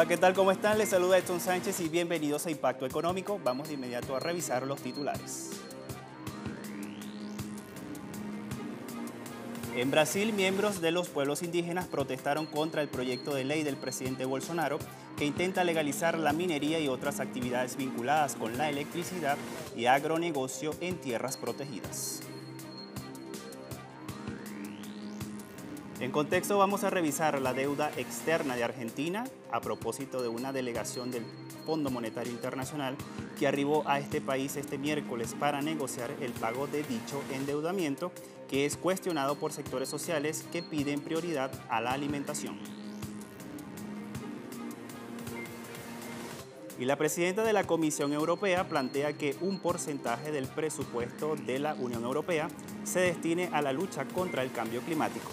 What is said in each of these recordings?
Hola, ¿qué tal? ¿Cómo están? Les saluda Edson Sánchez y bienvenidos a Impacto Económico. Vamos de inmediato a revisar los titulares. En Brasil, miembros de los pueblos indígenas protestaron contra el proyecto de ley del presidente Bolsonaro que intenta legalizar la minería y otras actividades vinculadas con la electricidad y agronegocio en tierras protegidas. En contexto, vamos a revisar la deuda externa de Argentina a propósito de una delegación del Fondo Monetario Internacional que arribó a este país este miércoles para negociar el pago de dicho endeudamiento, que es cuestionado por sectores sociales que piden prioridad a la alimentación. Y la presidenta de la Comisión Europea plantea que un porcentaje del presupuesto de la Unión Europea se destine a la lucha contra el cambio climático.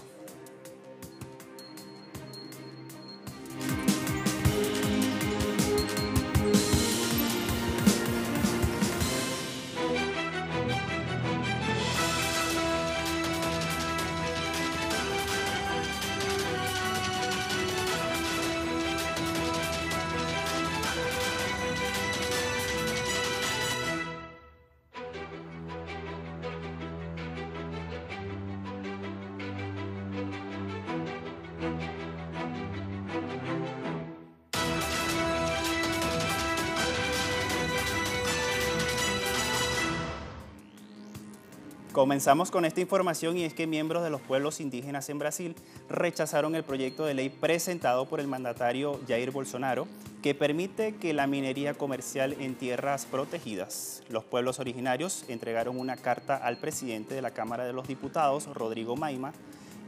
Comenzamos con esta información y es que miembros de los pueblos indígenas en Brasil rechazaron el proyecto de ley presentado por el mandatario Jair Bolsonaro que permite que la minería comercial en tierras protegidas. Los pueblos originarios entregaron una carta al presidente de la Cámara de los Diputados, Rodrigo Maia,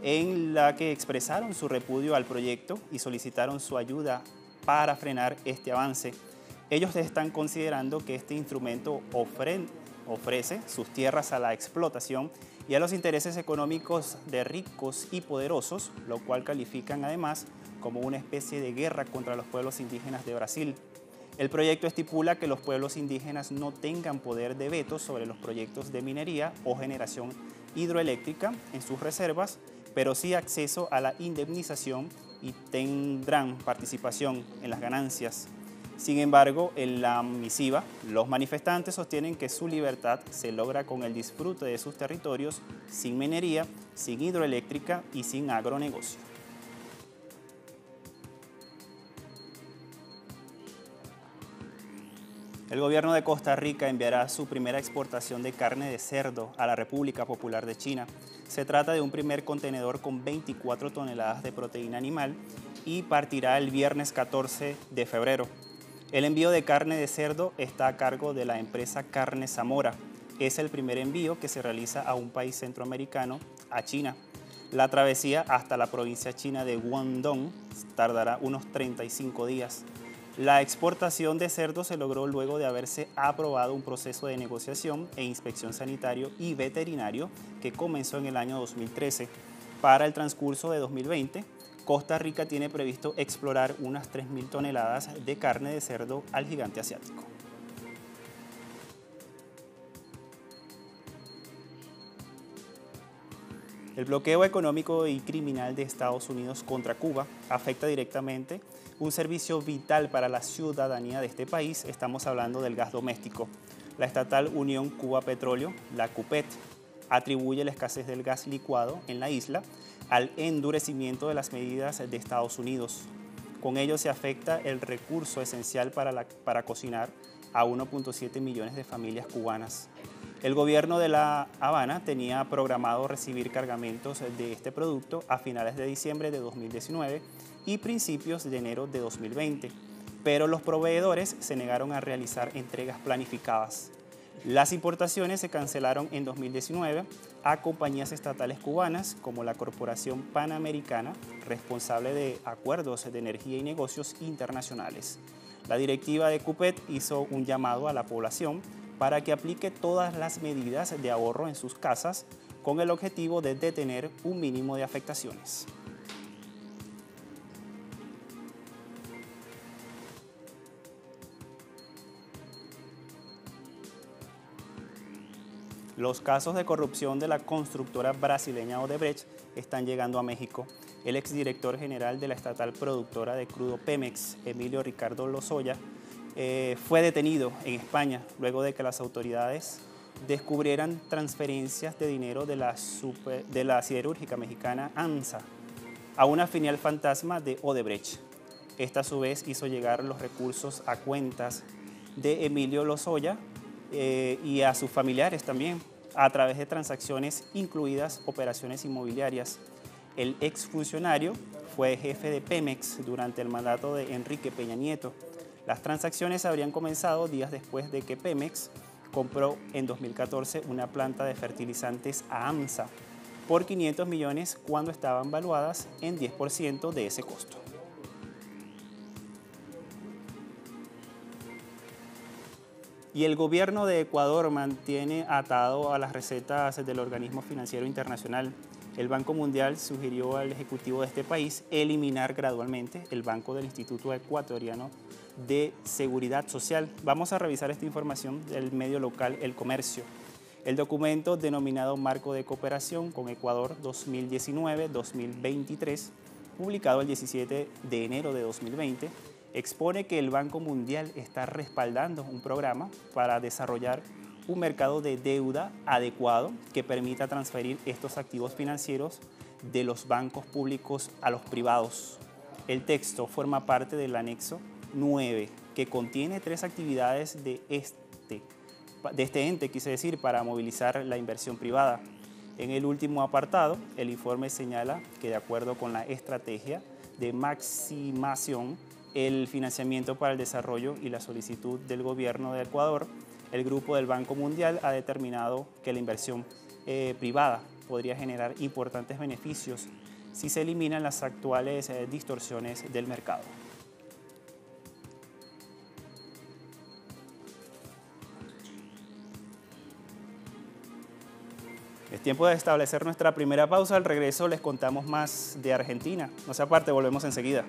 en la que expresaron su repudio al proyecto y solicitaron su ayuda para frenar este avance. Ellos están considerando que este instrumento ofrece sus tierras a la explotación y a los intereses económicos de ricos y poderosos, lo cual califican además como una especie de guerra contra los pueblos indígenas de Brasil. El proyecto estipula que los pueblos indígenas no tengan poder de veto sobre los proyectos de minería o generación hidroeléctrica en sus reservas, pero sí acceso a la indemnización y tendrán participación en las ganancias. Sin embargo, en la misiva, los manifestantes sostienen que su libertad se logra con el disfrute de sus territorios sin minería, sin hidroeléctrica y sin agronegocio. El gobierno de Costa Rica enviará su primera exportación de carne de cerdo a la República Popular de China. Se trata de un primer contenedor con 24 toneladas de proteína animal y partirá el viernes 14 de febrero. El envío de carne de cerdo está a cargo de la empresa Carne Zamora. Es el primer envío que se realiza a un país centroamericano, a China. La travesía hasta la provincia china de Guangdong tardará unos 35 días. La exportación de cerdo se logró luego de haberse aprobado un proceso de negociación e inspección sanitario y veterinario que comenzó en el año 2013. Para el transcurso de 2020, Costa Rica tiene previsto explorar unas 3.000 toneladas de carne de cerdo al gigante asiático. El bloqueo económico y criminal de Estados Unidos contra Cuba afecta directamente un servicio vital para la ciudadanía de este país. Estamos hablando del gas doméstico. La estatal Unión Cuba Petróleo, la CUPET, atribuye la escasez del gas licuado en la isla al endurecimiento de las medidas de Estados Unidos. Con ello se afecta el recurso esencial para cocinar a 1.7 millones de familias cubanas. El gobierno de La Habana tenía programado recibir cargamentos de este producto a finales de diciembre de 2019 y principios de enero de 2020, pero los proveedores se negaron a realizar entregas planificadas. Las importaciones se cancelaron en 2019 a compañías estatales cubanas como la Corporación Panamericana, responsable de acuerdos de energía y negocios internacionales. La directiva de CUPET hizo un llamado a la población para que aplique todas las medidas de ahorro en sus casas con el objetivo de detener un mínimo de afectaciones. Los casos de corrupción de la constructora brasileña Odebrecht están llegando a México. El exdirector general de la estatal productora de crudo Pemex, Emilio Ricardo Lozoya, fue detenido en España luego de que las autoridades descubrieran transferencias de dinero de la siderúrgica mexicana AMSA a una filial fantasma de Odebrecht. Esta a su vez hizo llegar los recursos a cuentas de Emilio Lozoya y a sus familiares también, a través de transacciones incluidas operaciones inmobiliarias. El exfuncionario fue jefe de Pemex durante el mandato de Enrique Peña Nieto. Las transacciones habrían comenzado días después de que Pemex compró en 2014 una planta de fertilizantes a AMSA por 500 millones cuando estaban valuadas en 10% de ese costo. Y el gobierno de Ecuador mantiene atado a las recetas del organismo financiero internacional. El Banco Mundial sugirió al ejecutivo de este país eliminar gradualmente el Banco del Instituto Ecuatoriano de Seguridad Social. Vamos a revisar esta información del medio local El Comercio. El documento denominado Marco de Cooperación con Ecuador 2019-2023, publicado el 17 de enero de 2020, expone que el Banco Mundial está respaldando un programa para desarrollar un mercado de deuda adecuado que permita transferir estos activos financieros de los bancos públicos a los privados. El texto forma parte del anexo 9, que contiene 3 actividades de este ente, quise decir, para movilizar la inversión privada. En el último apartado, el informe señala que de acuerdo con la estrategia de maximización, el financiamiento para el desarrollo y la solicitud del gobierno de Ecuador, el grupo del Banco Mundial ha determinado que la inversión privada podría generar importantes beneficios si se eliminan las actuales distorsiones del mercado. Es tiempo de establecer nuestra primera pausa. Al regreso les contamos más de Argentina. No se aparte, volvemos enseguida.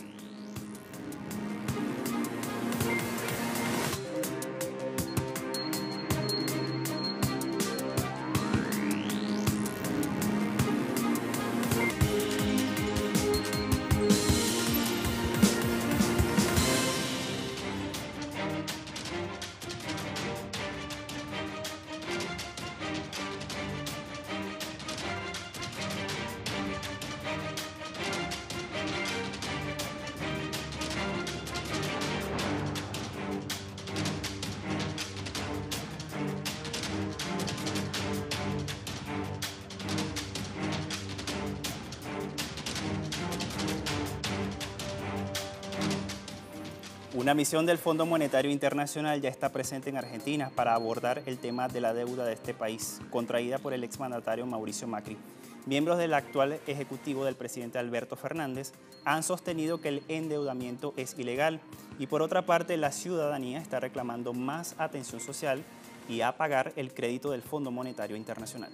Una misión del Fondo Monetario Internacional ya está presente en Argentina para abordar el tema de la deuda de este país, contraída por el exmandatario Mauricio Macri. Miembros del actual ejecutivo del presidente Alberto Fernández han sostenido que el endeudamiento es ilegal y por otra parte la ciudadanía está reclamando más atención social y a pagar el crédito del Fondo Monetario Internacional.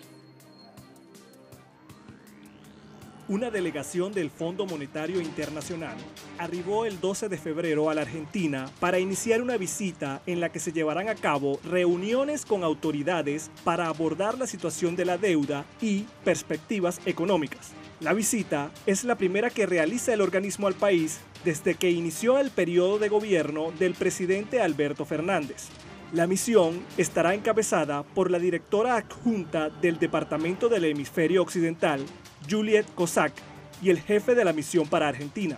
Una delegación del Fondo Monetario Internacional arribó el 12 de febrero a la Argentina para iniciar una visita en la que se llevarán a cabo reuniones con autoridades para abordar la situación de la deuda y perspectivas económicas. La visita es la primera que realiza el organismo al país desde que inició el periodo de gobierno del presidente Alberto Fernández. La misión estará encabezada por la directora adjunta del Departamento del Hemisferio Occidental, Juliette Cossack, y el jefe de la misión para Argentina.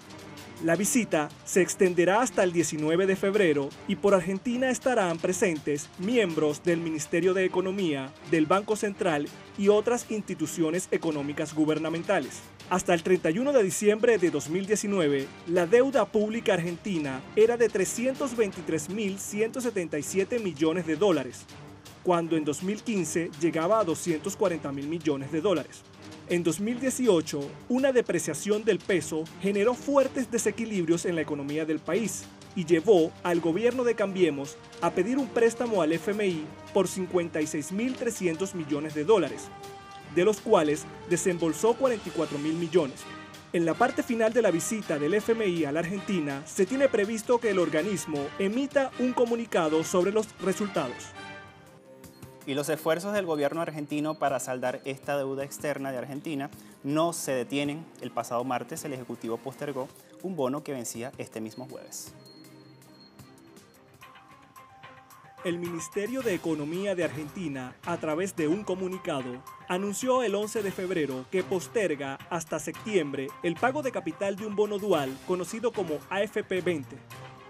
La visita se extenderá hasta el 19 de febrero y por Argentina estarán presentes miembros del Ministerio de Economía, del Banco Central y otras instituciones económicas gubernamentales. Hasta el 31 de diciembre de 2019, la deuda pública argentina era de 323.177 millones de dólares, cuando en 2015 llegaba a 240.000 millones de dólares. En 2018, una depreciación del peso generó fuertes desequilibrios en la economía del país y llevó al gobierno de Cambiemos a pedir un préstamo al FMI por 56.300 millones de dólares, de los cuales desembolsó 44.000 millones. En la parte final de la visita del FMI a la Argentina, se tiene previsto que el organismo emita un comunicado sobre los resultados. Y los esfuerzos del gobierno argentino para saldar esta deuda externa de Argentina no se detienen. El pasado martes el Ejecutivo postergó un bono que vencía este mismo jueves. El Ministerio de Economía de Argentina, a través de un comunicado, anunció el 11 de febrero que posterga hasta septiembre el pago de capital de un bono dual conocido como AFP 20,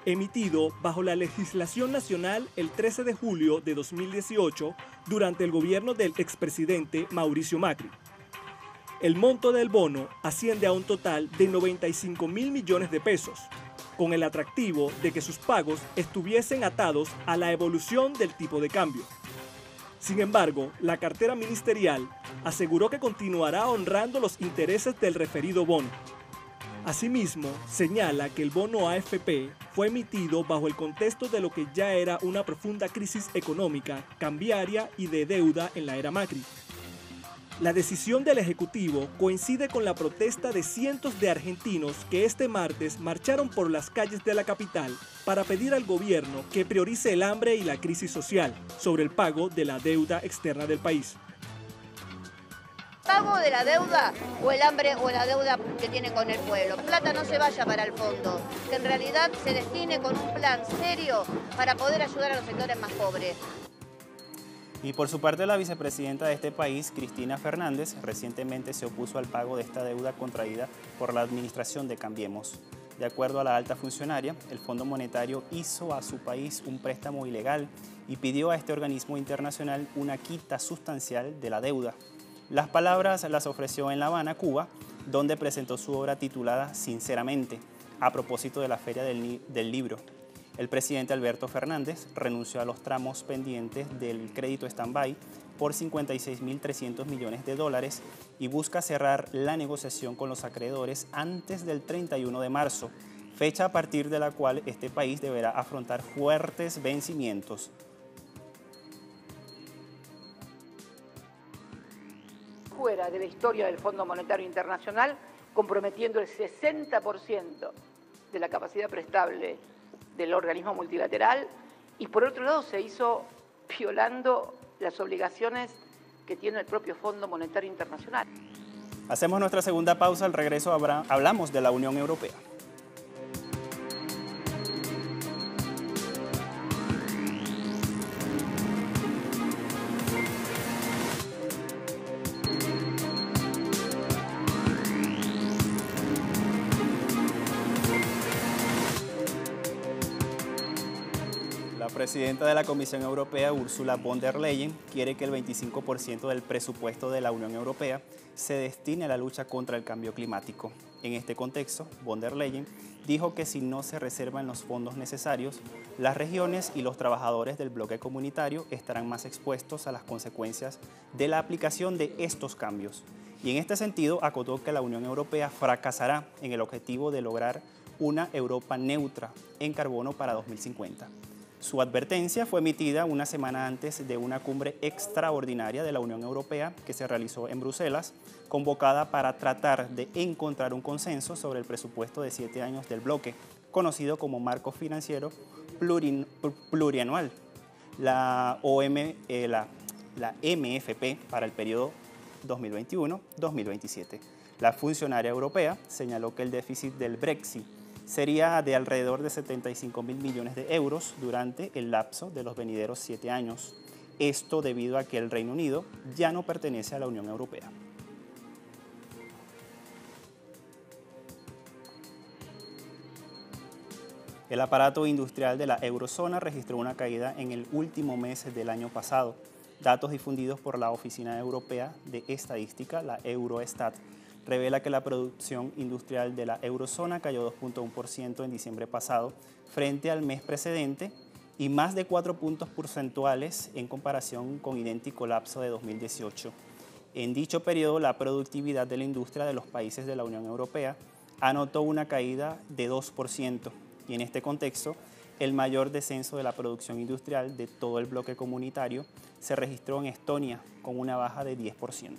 emitido bajo la legislación nacional el 13 de julio de 2018 durante el gobierno del expresidente Mauricio Macri. El monto del bono asciende a un total de 95.000 millones de pesos, con el atractivo de que sus pagos estuviesen atados a la evolución del tipo de cambio. Sin embargo, la cartera ministerial aseguró que continuará honrando los intereses del referido bono. Asimismo, señala que el bono AFP fue emitido bajo el contexto de lo que ya era una profunda crisis económica, cambiaria y de deuda en la era Macri. La decisión del Ejecutivo coincide con la protesta de cientos de argentinos que este martes marcharon por las calles de la capital para pedir al gobierno que priorice el hambre y la crisis social sobre el pago de la deuda externa del país. ¿Pago de la deuda o el hambre o la deuda que tiene con el pueblo? Plata no se vaya para el fondo, que en realidad se destine con un plan serio para poder ayudar a los sectores más pobres. Y por su parte, la vicepresidenta de este país, Cristina Fernández, recientemente se opuso al pago de esta deuda contraída por la administración de Cambiemos. De acuerdo a la alta funcionaria, el Fondo Monetario hizo a su país un préstamo ilegal y pidió a este organismo internacional una quita sustancial de la deuda. Las palabras las ofreció en La Habana, Cuba, donde presentó su obra titulada Sinceramente, a propósito de la Feria del Libro. El presidente Alberto Fernández renunció a los tramos pendientes del crédito stand-by por 56.300 millones de dólares y busca cerrar la negociación con los acreedores antes del 31 de marzo, fecha a partir de la cual este país deberá afrontar fuertes vencimientos. Fuera de la historia del Fondo Monetario Internacional, comprometiendo el 60% de la capacidad prestable del organismo multilateral, y por otro lado se hizo violando las obligaciones que tiene el propio Fondo Monetario Internacional. Hacemos nuestra segunda pausa. Al regreso hablamos de la Unión Europea. La presidenta de la Comisión Europea, Ursula von der Leyen, quiere que el 25% del presupuesto de la Unión Europea se destine a la lucha contra el cambio climático. En este contexto, von der Leyen dijo que si no se reservan los fondos necesarios, las regiones y los trabajadores del bloque comunitario estarán más expuestos a las consecuencias de la aplicación de estos cambios. Y en este sentido, acotó que la Unión Europea fracasará en el objetivo de lograr una Europa neutra en carbono para 2050. Su advertencia fue emitida una semana antes de una cumbre extraordinaria de la Unión Europea que se realizó en Bruselas, convocada para tratar de encontrar un consenso sobre el presupuesto de 7 años del bloque, conocido como Marco Financiero Plurianual, la MFP para el periodo 2021-2027. La funcionaria europea señaló que el déficit del Brexit sería de alrededor de 75.000 millones de euros durante el lapso de los venideros 7 años. Esto debido a que el Reino Unido ya no pertenece a la Unión Europea. El aparato industrial de la eurozona registró una caída en el último mes del año pasado. Datos difundidos por la Oficina Europea de Estadística, la Eurostat, revela que la producción industrial de la eurozona cayó 2.1% en diciembre pasado frente al mes precedente y más de 4 puntos porcentuales en comparación con idéntico lapso de 2018. En dicho periodo, la productividad de la industria de los países de la Unión Europea anotó una caída de 2% y en este contexto, el mayor descenso de la producción industrial de todo el bloque comunitario se registró en Estonia con una baja de 10%.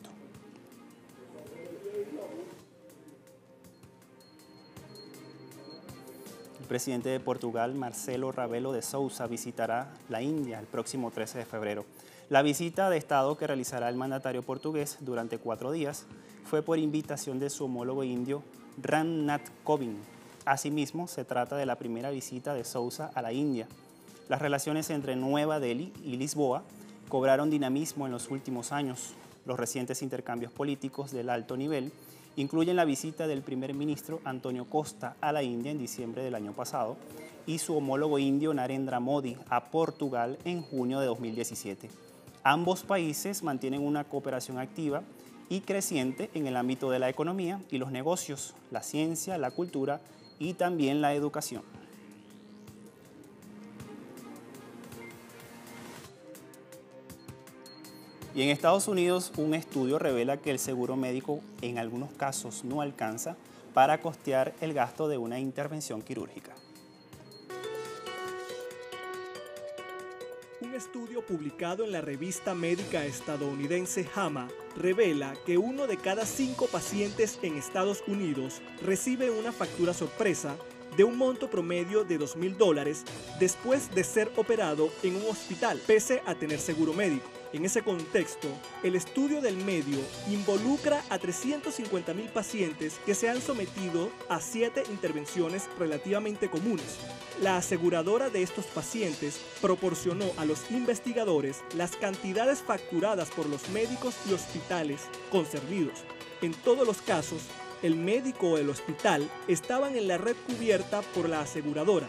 El presidente de Portugal, Marcelo Rebelo de Sousa, visitará la India el próximo 13 de febrero. La visita de Estado que realizará el mandatario portugués durante 4 días fue por invitación de su homólogo indio Ram Nath Kovind. Asimismo, se trata de la primera visita de Sousa a la India. Las relaciones entre Nueva Delhi y Lisboa cobraron dinamismo en los últimos años. Los recientes intercambios políticos del alto nivel incluyen la visita del primer ministro Antonio Costa a la India en diciembre del año pasado y su homólogo indio Narendra Modi a Portugal en junio de 2017. Ambos países mantienen una cooperación activa y creciente en el ámbito de la economía y los negocios, la ciencia, la cultura y también la educación. Y en Estados Unidos, un estudio revela que el seguro médico en algunos casos no alcanza para costear el gasto de una intervención quirúrgica. Un estudio publicado en la revista médica estadounidense JAMA revela que 1 de cada 5 pacientes en Estados Unidos recibe una factura sorpresa de un monto promedio de $2.000 después de ser operado en un hospital, pese a tener seguro médico. En ese contexto, el estudio del medio involucra a 350.000 pacientes que se han sometido a 7 intervenciones relativamente comunes. La aseguradora de estos pacientes proporcionó a los investigadores las cantidades facturadas por los médicos y hospitales concernidos. En todos los casos, el médico o el hospital estaban en la red cubierta por la aseguradora,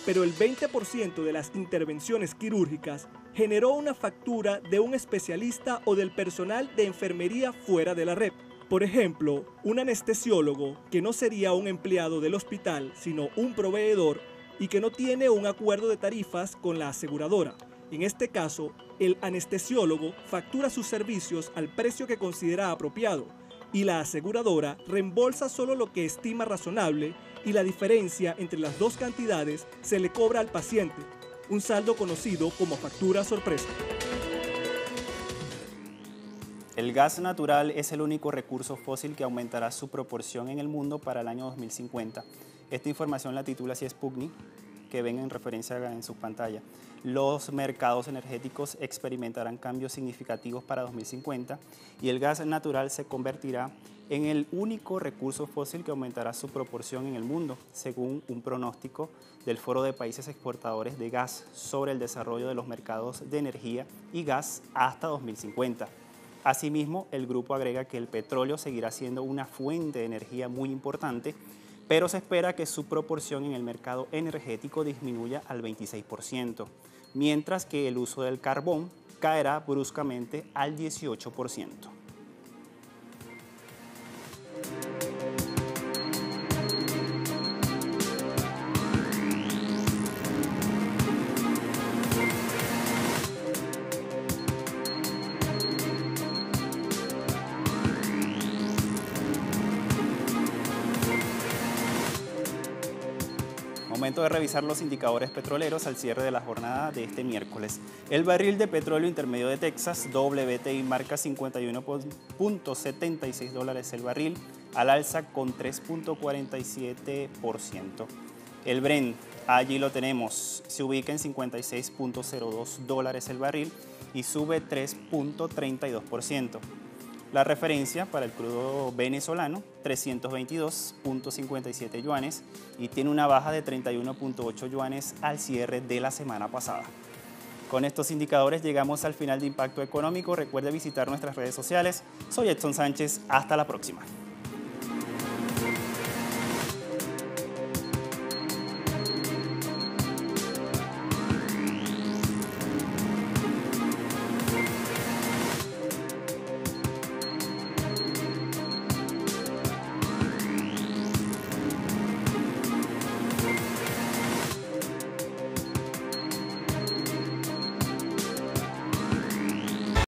pero el 20% de las intervenciones quirúrgicas generó una factura de un especialista o del personal de enfermería fuera de la red. Por ejemplo, un anestesiólogo que no sería un empleado del hospital, sino un proveedor y que no tiene un acuerdo de tarifas con la aseguradora. En este caso, el anestesiólogo factura sus servicios al precio que considera apropiado y la aseguradora reembolsa solo lo que estima razonable y la diferencia entre las dos cantidades se le cobra al paciente, un saldo conocido como factura sorpresa. El gas natural es el único recurso fósil que aumentará su proporción en el mundo para el año 2050. Esta información la titula así Sputnik, que ven en referencia en sus pantallas. Los mercados energéticos experimentarán cambios significativos para 2050 y el gas natural se convertirá en el único recurso fósil que aumentará su proporción en el mundo, según un pronóstico del Foro de Países Exportadores de Gas sobre el desarrollo de los mercados de energía y gas hasta 2050. Asimismo, el grupo agrega que el petróleo seguirá siendo una fuente de energía muy importante, pero se espera que su proporción en el mercado energético disminuya al 26%, mientras que el uso del carbón caerá bruscamente al 18%. Momento de revisar los indicadores petroleros al cierre de la jornada de este miércoles. El barril de petróleo intermedio de Texas, WTI, marca $51.76 el barril, al alza con 3.47%. El Brent, allí lo tenemos, se ubica en $56.02 el barril y sube 3.32%. La referencia para el crudo venezolano, 322.57 yuanes y tiene una baja de 31.8 yuanes al cierre de la semana pasada. Con estos indicadores llegamos al final de Impacto Económico. Recuerde visitar nuestras redes sociales. Soy Edson Sánchez. Hasta la próxima.